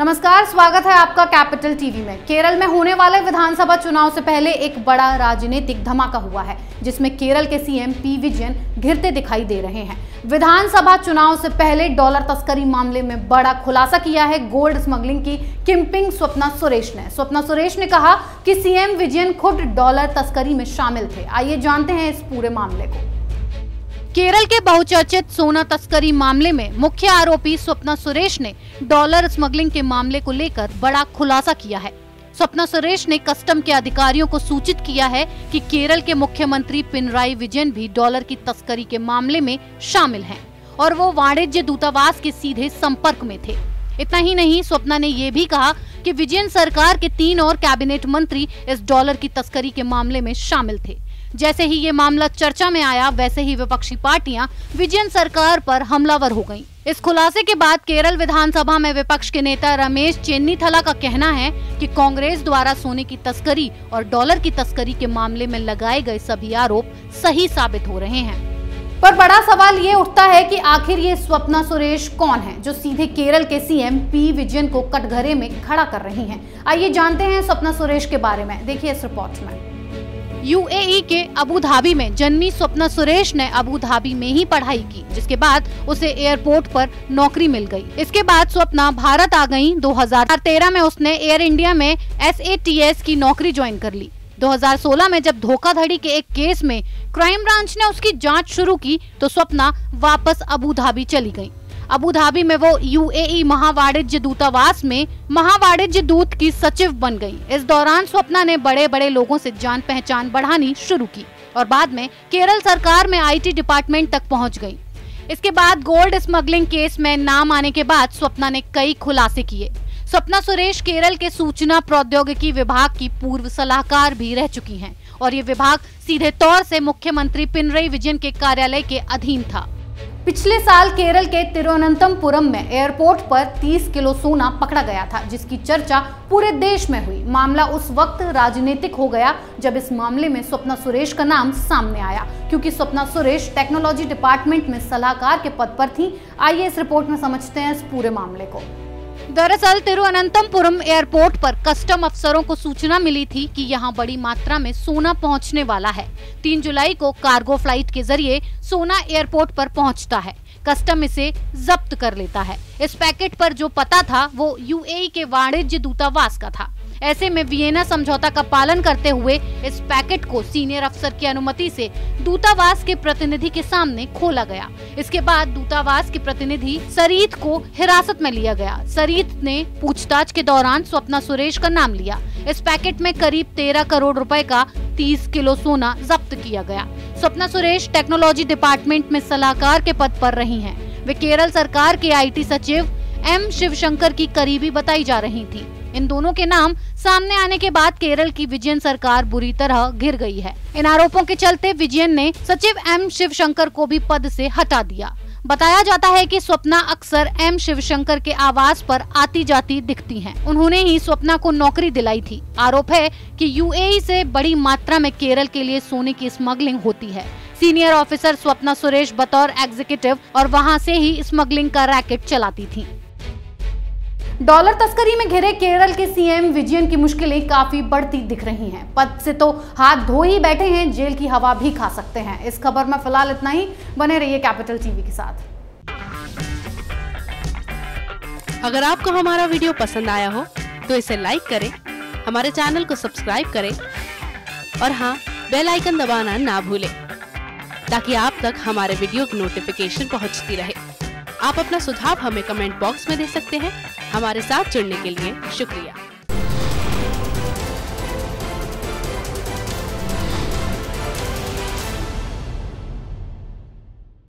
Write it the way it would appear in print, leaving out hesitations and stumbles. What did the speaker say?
नमस्कार, स्वागत है आपका कैपिटल टीवी में। केरल में होने वाले विधानसभा चुनाव से पहले एक बड़ा राजनीतिक धमाका हुआ है, जिसमें केरल के सीएम पी विजयन घिरते दिखाई दे रहे हैं। विधानसभा चुनाव से पहले डॉलर तस्करी मामले में बड़ा खुलासा किया है गोल्ड स्मगलिंग की किंगपिन स्वप्ना सुरेश ने। स्वप्ना सुरेश ने कहा कि सीएम विजयन खुद डॉलर तस्करी में शामिल थे। आइए जानते हैं इस पूरे मामले को। केरल के बहुचर्चित सोना तस्करी मामले में मुख्य आरोपी स्वप्ना सुरेश ने डॉलर स्मगलिंग के मामले को लेकर बड़ा खुलासा किया है। स्वप्ना सुरेश ने कस्टम के अधिकारियों को सूचित किया है कि केरल के मुख्यमंत्री पिनराई विजयन भी डॉलर की तस्करी के मामले में शामिल हैं और वो वाणिज्य दूतावास के सीधे संपर्क में थे। इतना ही नहीं, स्वप्ना ने ये भी कहा कि विजयन सरकार के 3 और कैबिनेट मंत्री इस डॉलर की तस्करी के मामले में शामिल थे। जैसे ही ये मामला चर्चा में आया, वैसे ही विपक्षी पार्टियां विजयन सरकार पर हमलावर हो गईं। इस खुलासे के बाद केरल विधानसभा में विपक्ष के नेता रमेश चेन्नीथला का कहना है कि कांग्रेस द्वारा सोने की तस्करी और डॉलर की तस्करी के मामले में लगाए गए सभी आरोप सही साबित हो रहे हैं। पर बड़ा सवाल ये उठता है कि आखिर ये स्वप्ना सुरेश कौन है जो सीधे केरल के सीएम पी विजयन को कटघरे में खड़ा कर रही हैं। आइए जानते हैं स्वप्ना सुरेश के बारे में, देखिए इस रिपोर्ट में। यूएई के अबू धाबी में जन्मी स्वप्ना सुरेश ने अबू धाबी में ही पढ़ाई की, जिसके बाद उसे एयरपोर्ट पर नौकरी मिल गई। इसके बाद स्वप्ना भारत आ गई। 2013 में उसने एयर इंडिया में SATS की नौकरी ज्वाइन कर ली। 2016 में जब धोखाधड़ी के एक केस में क्राइम ब्रांच ने उसकी जांच शुरू की, तो स्वप्ना वापस अबू धाबी चली गई। अबू धाबी में वो यूएई महावाणिज्य दूतावास में महावाणिज्य दूत की सचिव बन गई। इस दौरान स्वप्ना ने बड़े बड़े लोगों से जान पहचान बढ़ानी शुरू की और बाद में केरल सरकार में IT डिपार्टमेंट तक पहुंच गई। इसके बाद गोल्ड स्मगलिंग केस में नाम आने के बाद स्वप्ना ने कई खुलासे किए। स्वप्ना सुरेश केरल के सूचना प्रौद्योगिकी विभाग की पूर्व सलाहकार भी रह चुकी हैं और ये विभाग सीधे तौर से मुख्यमंत्री पिनराई विजयन के कार्यालय के अधीन था। पिछले साल केरल के तिरुवनंतपुरम में एयरपोर्ट पर 30 किलो सोना पकड़ा गया था, जिसकी चर्चा पूरे देश में हुई। मामला उस वक्त राजनीतिक हो गया जब इस मामले में स्वप्ना सुरेश का नाम सामने आया, क्योंकि स्वप्ना सुरेश टेक्नोलॉजी डिपार्टमेंट में सलाहकार के पद पर थी। आइए इस रिपोर्ट में समझते हैं इस पूरे मामले को। दरअसल तिरुवनंतपुरम एयरपोर्ट पर कस्टम अफसरों को सूचना मिली थी कि यहां बड़ी मात्रा में सोना पहुंचने वाला है। 3 जुलाई को कार्गो फ्लाइट के जरिए सोना एयरपोर्ट पर पहुंचता है। कस्टम इसे जब्त कर लेता है। इस पैकेट पर जो पता था वो यूएई के वाणिज्य दूतावास का था। ऐसे में वियना समझौता का पालन करते हुए इस पैकेट को सीनियर अफसर की अनुमति से दूतावास के प्रतिनिधि के सामने खोला गया। इसके बाद दूतावास के प्रतिनिधि सरीत को हिरासत में लिया गया। सरीत ने पूछताछ के दौरान स्वप्ना सुरेश का नाम लिया। इस पैकेट में करीब 13 करोड़ रुपए का 30 किलो सोना जब्त किया गया। स्वप्ना सुरेश टेक्नोलॉजी डिपार्टमेंट में सलाहकार के पद पर रही हैं। वे केरल सरकार के IT सचिव M शिवशंकर की करीबी बताई जा रही थी। इन दोनों के नाम सामने आने के बाद केरल की विजयन सरकार बुरी तरह घिर गई है। इन आरोपों के चलते विजयन ने सचिव M शिवशंकर को भी पद से हटा दिया। बताया जाता है कि स्वप्ना अक्सर M शिवशंकर के आवास पर आती जाती दिखती हैं। उन्होंने ही स्वप्ना को नौकरी दिलाई थी। आरोप है कि यूएई से बड़ी मात्रा में केरल के लिए सोने की स्मगलिंग होती है। सीनियर ऑफिसर स्वप्ना सुरेश बतौर एग्जीक्यूटिव और वहां से ही स्मगलिंग का रैकेट चलाती थी। डॉलर तस्करी में घिरे केरल के सीएम विजयन की मुश्किलें काफी बढ़ती दिख रही हैं। पद से तो हाथ धो ही बैठे हैं, जेल की हवा भी खा सकते हैं। इस खबर में फिलहाल इतना ही। बने रहिए कैपिटल टीवी के साथ। अगर आपको हमारा वीडियो पसंद आया हो तो इसे लाइक करें, हमारे चैनल को सब्सक्राइब करें और हाँ, बेल आइकन दबाना ना भूलें ताकि आप तक हमारे वीडियो की नोटिफिकेशन पहुंचती रहे। आप अपना सुझाव हमें कमेंट बॉक्स में दे सकते हैं। हमारे साथ जुड़ने के लिए शुक्रिया।